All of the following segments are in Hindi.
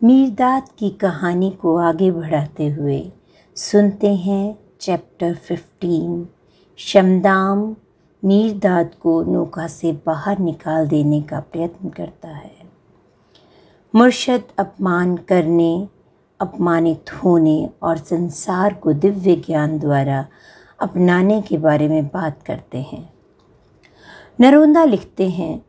मीरदाद की कहानी को आगे बढ़ाते हुए सुनते हैं चैप्टर 15। शमदाम मीरदाद को नौका से बाहर निकाल देने का प्रयत्न करता है। मुर्शद अपमान करने, अपमानित होने और संसार को दिव्य ज्ञान द्वारा अपनाने के बारे में बात करते हैं। नरोंदा लिखते हैं,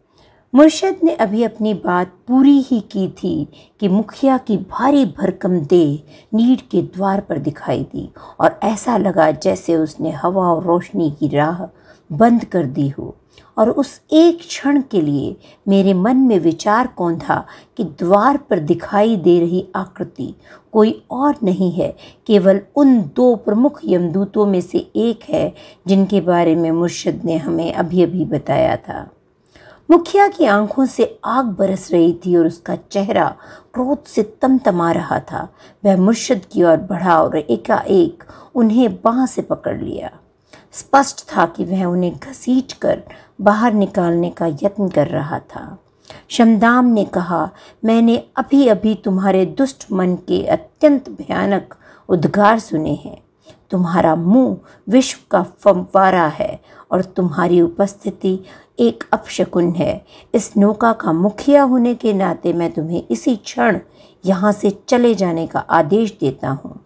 मुर्शद ने अभी अपनी बात पूरी ही की थी कि मुखिया की भारी भरकम देह नीड के द्वार पर दिखाई दी और ऐसा लगा जैसे उसने हवा और रोशनी की राह बंद कर दी हो। और उस एक क्षण के लिए मेरे मन में विचार कौंधा कि द्वार पर दिखाई दे रही आकृति कोई और नहीं है, केवल उन दो प्रमुख यमदूतों में से एक है जिनके बारे में मुर्शद ने हमें अभी अभी बताया था। मुखिया की आंखों से आग बरस रही थी और उसका चेहरा क्रोध से तमतमा रहा था। वह मुर्शद की ओर बढ़ा और एकाएक उन्हें बांह से पकड़ लिया। स्पष्ट था कि वह उन्हें घसीट कर बाहर निकालने का यत्न कर रहा था। शमदाम ने कहा, मैंने अभी अभी तुम्हारे दुष्ट मन के अत्यंत भयानक उद्गार सुने हैं। तुम्हारा मुंह विश्व का फंवारा है और तुम्हारी उपस्थिति एक अपशकुन है। इस नौका का मुखिया होने के नाते मैं तुम्हें इसी क्षण यहाँ से चले जाने का आदेश देता हूँ।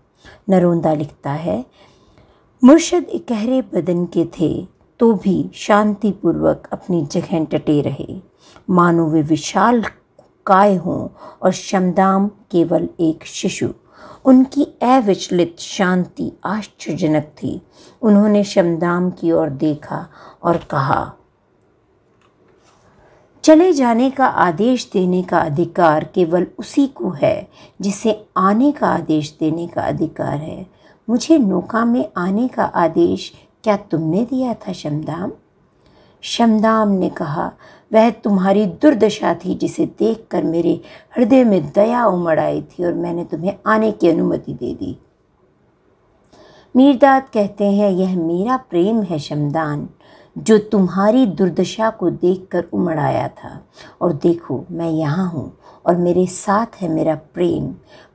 नरोंदा लिखता है, मुर्शद इकहरे बदन के थे तो भी शांतिपूर्वक अपनी जगह डटे रहे, मानो वे विशाल काय हों और शमदाम केवल एक शिशु। उनकी अविचलित शांति आश्चर्यजनक थी। उन्होंने शमदाम की ओर देखा और कहा, चले जाने का आदेश देने का अधिकार केवल उसी को है जिसे आने का आदेश देने का अधिकार है। मुझे नौका में आने का आदेश क्या तुमने दिया था शमदाम? शमदाम ने कहा, वह तुम्हारी दुर्दशा थी जिसे देखकर मेरे हृदय में दया उमड़ आई थी और मैंने तुम्हें आने की अनुमति दे दी। मीरदाद कहते हैं, यह मेरा प्रेम है शमदान, जो तुम्हारी दुर्दशा को देखकर उमड़ आया था। और देखो, मैं यहाँ हूँ और मेरे साथ है मेरा प्रेम,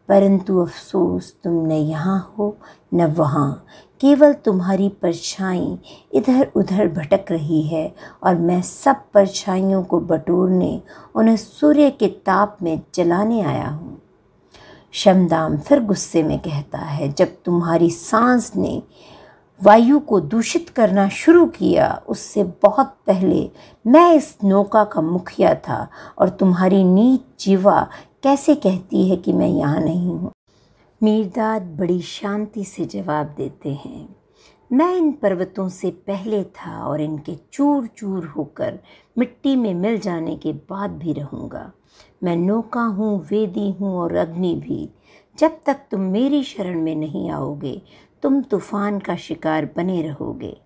परंतु अफसोस तुम न यहाँ हो न वहाँ। केवल तुम्हारी परछाई इधर उधर भटक रही है और मैं सब परछाइयों को बटोरने, उन्हें सूर्य के ताप में जलाने आया हूँ। शमदाम फिर गुस्से में कहता है, जब तुम्हारी सांस ने वायु को दूषित करना शुरू किया, उससे बहुत पहले मैं इस नौका का मुखिया था और तुम्हारी नीच जीवा कैसे कहती है कि मैं यहाँ नहीं हूँ। मीरदाद बड़ी शांति से जवाब देते हैं, मैं इन पर्वतों से पहले था और इनके चूर चूर होकर मिट्टी में मिल जाने के बाद भी रहूँगा। मैं नौका हूँ, वेदी हूँ और अग्नि भी। जब तक तुम मेरी शरण में नहीं आओगे, तुम तूफान का शिकार बने रहोगे।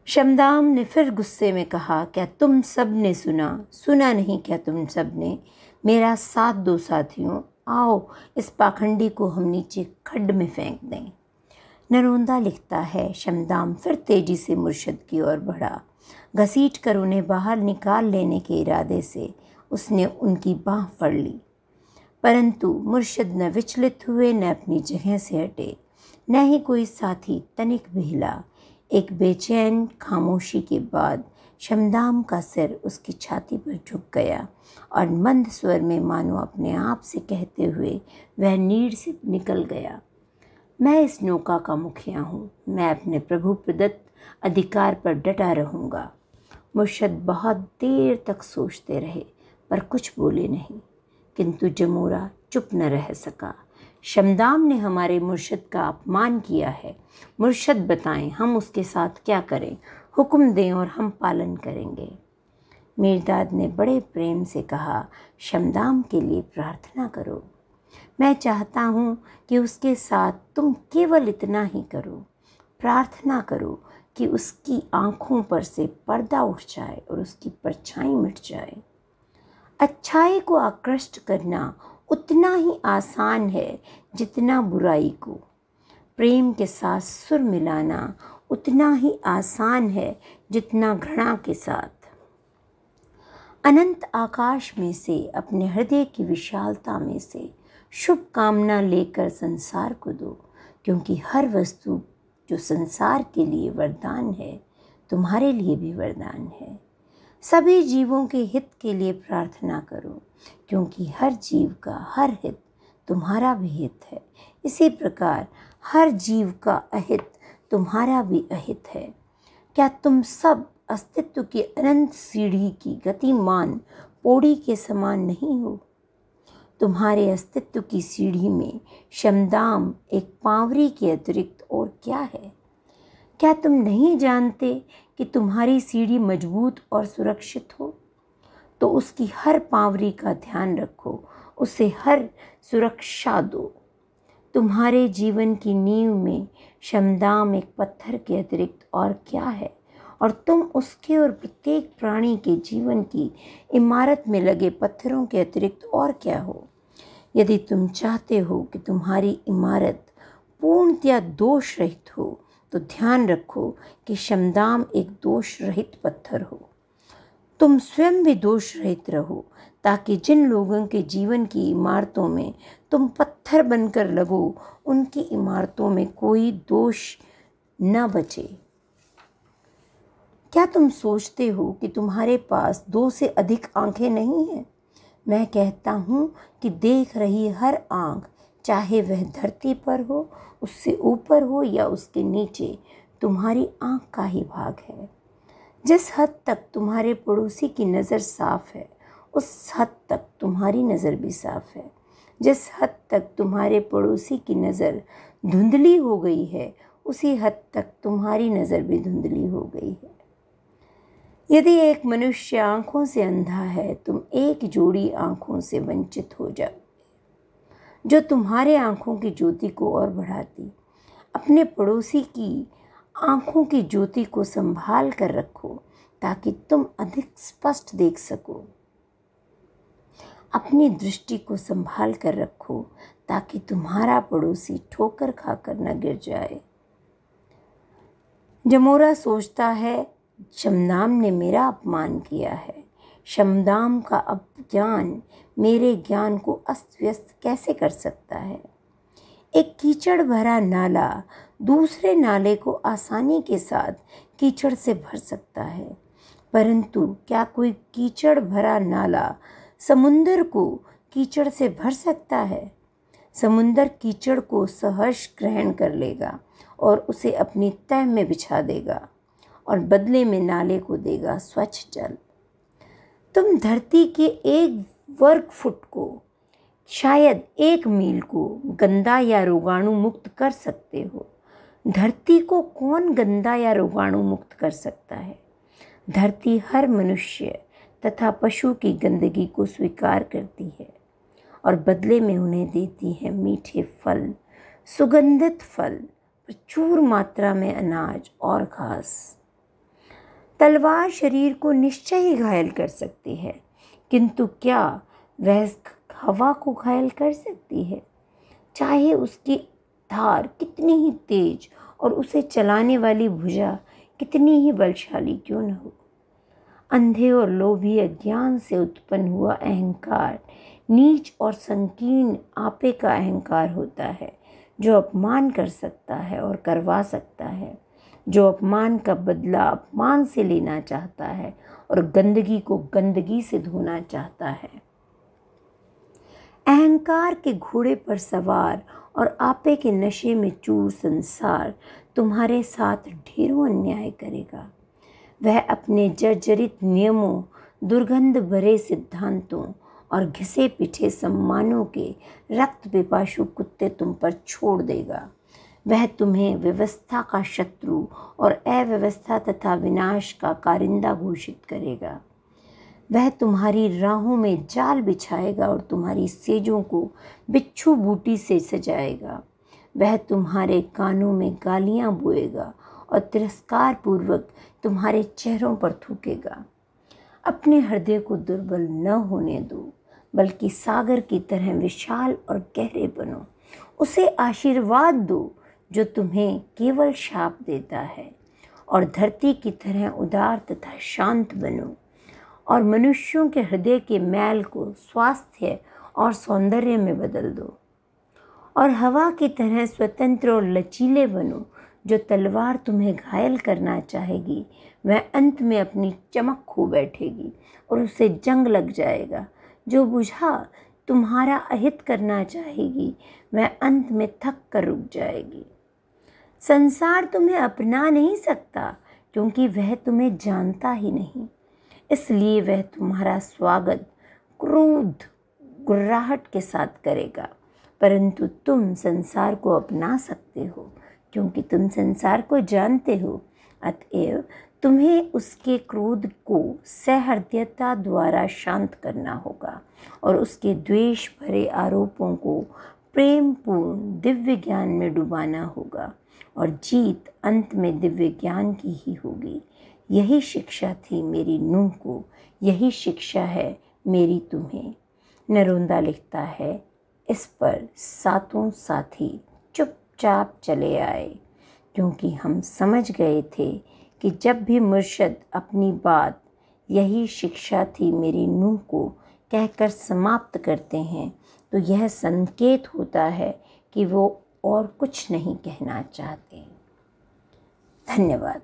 शमदाम ने फिर गुस्से में कहा, क्या तुम सब ने सुना नहीं क्या तुम सब ने? मेरा साथ दो साथियों, आओ इस पाखंडी को हम नीचे खड्ड में फेंक दें। नरोंदा लिखता है, शमदाम फिर तेजी से मुर्शद की ओर बढ़ा। घसीट कर उन्हें बाहर निकाल लेने के इरादे से उसने उनकी बाँह फड़ ली, परंतु मुर्शद न विचलित हुए, न अपनी जगह से हटे, न ही कोई साथी तनिक भी हिला। एक बेचैन खामोशी के बाद शमदाम का सिर उसकी छाती पर झुक गया और मंद स्वर में मानो अपने आप से कहते हुए वह नीड से निकल गया, मैं इस नौका का मुखिया हूँ, मैं अपने प्रभु प्रदत्त अधिकार पर डटा रहूँगा। मुर्शद बहुत देर तक सोचते रहे पर कुछ बोले नहीं, किंतु जमूरा चुप न रह सका। शमदाम ने हमारे मुर्शद का अपमान किया है। मुर्शद बताएं, हम उसके साथ क्या करें? हुक्म दें और हम पालन करेंगे। मीरदाद ने बड़े प्रेम से कहा, शमदाम के लिए प्रार्थना करो। मैं चाहता हूँ कि उसके साथ तुम केवल इतना ही करो, प्रार्थना करो कि उसकी आँखों पर से पर्दा उठ जाए और उसकी परछाई मिट जाए। अच्छाई को आकृष्ट करना उतना ही आसान है जितना बुराई को। प्रेम के साथ सुर मिलाना उतना ही आसान है जितना घृणा के साथ। अनंत आकाश में से, अपने हृदय की विशालता में से शुभकामना लेकर संसार को दो, क्योंकि हर वस्तु जो संसार के लिए वरदान है तुम्हारे लिए भी वरदान है। सभी जीवों के हित के लिए प्रार्थना करो, क्योंकि हर जीव का हर हित तुम्हारा भी हित है। इसी प्रकार हर जीव का अहित तुम्हारा भी अहित है। क्या तुम सब अस्तित्व की अनंत सीढ़ी की गतिमान पौड़ी के समान नहीं हो? तुम्हारे अस्तित्व की सीढ़ी में शमदाम एक पांवरी के अतिरिक्त और क्या है? क्या तुम नहीं जानते कि तुम्हारी सीढ़ी मजबूत और सुरक्षित हो? तो उसकी हर पांवरी का ध्यान रखो, उसे हर सुरक्षा दो। तुम्हारे जीवन की नींव में शमदाम एक पत्थर के अतिरिक्त और क्या है? और तुम उसके और प्रत्येक प्राणी के जीवन की इमारत में लगे पत्थरों के अतिरिक्त और क्या हो? यदि तुम चाहते हो कि तुम्हारी इमारत पूर्णतया दोष रहित हो, तो ध्यान रखो कि शमदाम एक दोष रहित पत्थर हो। तुम स्वयं भी दोष रहित रहो, ताकि जिन लोगों के जीवन की इमारतों में तुम पत्थर बनकर लगो, उनकी इमारतों में कोई दोष न बचे। क्या तुम सोचते हो कि तुम्हारे पास 2 से अधिक आंखें नहीं हैं? मैं कहता हूँ कि देख रही हर आंख, चाहे वह धरती पर हो, उससे ऊपर हो या उसके नीचे, तुम्हारी आंख का ही भाग है। जिस हद तक तुम्हारे पड़ोसी की नज़र साफ है, उस हद तक तुम्हारी नज़र भी साफ है। जिस हद तक तुम्हारे पड़ोसी की नज़र धुंधली हो गई है, उसी हद तक तुम्हारी नज़र भी धुंधली हो गई है। यदि एक मनुष्य आँखों से अंधा है, तुम एक जोड़ी आँखों से वंचित हो जाओ, जो तुम्हारे आँखों की ज्योति को और बढ़ाती। अपने पड़ोसी की आँखों की ज्योति को संभाल कर रखो, ताकि तुम अधिक स्पष्ट देख सको। अपनी दृष्टि को संभाल कर रखो, ताकि तुम्हारा पड़ोसी ठोकर खाकर न गिर जाए। जमोरा सोचता है, शमदाम ने मेरा अपमान किया है। शमदाम का अपज्ञान मेरे ज्ञान को अस्त व्यस्त कैसे कर सकता है? एक कीचड़ भरा नाला दूसरे नाले को आसानी के साथ कीचड़ से भर सकता है, परंतु क्या कोई कीचड़ भरा नाला समुंदर को कीचड़ से भर सकता है? समुंदर कीचड़ को सहर्ष ग्रहण कर लेगा और उसे अपनी तह में बिछा देगा, और बदले में नाले को देगा स्वच्छ जल। तुम धरती के 1 वर्ग फुट को, शायद 1 मील को गंदा या रोगाणु मुक्त कर सकते हो। धरती को कौन गंदा या रोगाणु मुक्त कर सकता है? धरती हर मनुष्य तथा पशु की गंदगी को स्वीकार करती है और बदले में उन्हें देती है मीठे फल, सुगंधित फल, प्रचुर मात्रा में अनाज और घास। तलवार शरीर को निश्चय ही घायल कर सकती है, किंतु क्या वह हवा को घायल कर सकती है? चाहे उसकी धार कितनी ही तेज और उसे चलाने वाली भुजा कितनी ही बलशाली क्यों न हो। अंधे और लोभी अज्ञान से उत्पन्न हुआ अहंकार नीच और संकीर्ण आपे का अहंकार होता है, जो अपमान कर सकता है और करवा सकता है, जो अपमान का बदला अपमान से लेना चाहता है और गंदगी को गंदगी से धोना चाहता है। अहंकार के घोड़े पर सवार और आपे के नशे में चूर संसार तुम्हारे साथ ढेरों अन्याय करेगा। वह अपने जर्जरित नियमों, दुर्गंध भरे सिद्धांतों और घिसे पिटे सम्मानों के रक्त पिपासु कुत्ते तुम पर छोड़ देगा। वह तुम्हें व्यवस्था का शत्रु और अव्यवस्था तथा विनाश का कारिंदा घोषित करेगा। वह तुम्हारी राहों में जाल बिछाएगा और तुम्हारी सेजों को बिच्छू बूटी से सजाएगा। वह तुम्हारे कानों में गालियां बोएगा और तिरस्कार पूर्वक तुम्हारे चेहरों पर थूकेगा। अपने हृदय को दुर्बल न होने दो, बल्कि सागर की तरह विशाल और गहरे बनो। उसे आशीर्वाद दो जो तुम्हें केवल शाप देता है, और धरती की तरह उदार तथा शांत बनो, और मनुष्यों के हृदय के मैल को स्वास्थ्य और सौंदर्य में बदल दो। और हवा की तरह स्वतंत्र और लचीले बनो। जो तलवार तुम्हें घायल करना चाहेगी वह अंत में अपनी चमक खो बैठेगी और उसे जंग लग जाएगा। जो बुझा तुम्हारा अहित करना चाहेगी वह अंत में थक कर रुक जाएगी। संसार तुम्हें अपना नहीं सकता क्योंकि वह तुम्हें जानता ही नहीं, इसलिए वह तुम्हारा स्वागत क्रोध गुर्राहट के साथ करेगा। परंतु तुम संसार को अपना सकते हो क्योंकि तुम संसार को जानते हो। अतएव तुम्हें उसके क्रोध को सहृदयता द्वारा शांत करना होगा और उसके द्वेष भरे आरोपों को प्रेमपूर्ण दिव्य ज्ञान में डुबाना होगा और जीत अंत में दिव्य ज्ञान की ही होगी। यही शिक्षा थी मेरी नूह को, यही शिक्षा है मेरी तुम्हें। नरोंदा लिखता है, इस पर सातों साथी चुपचाप चले आए क्योंकि हम समझ गए थे कि जब भी मुर्शद अपनी बात यही शिक्षा थी मेरी नूह को कहकर समाप्त करते हैं तो यह संकेत होता है कि वो और कुछ नहीं कहना चाहते। धन्यवाद।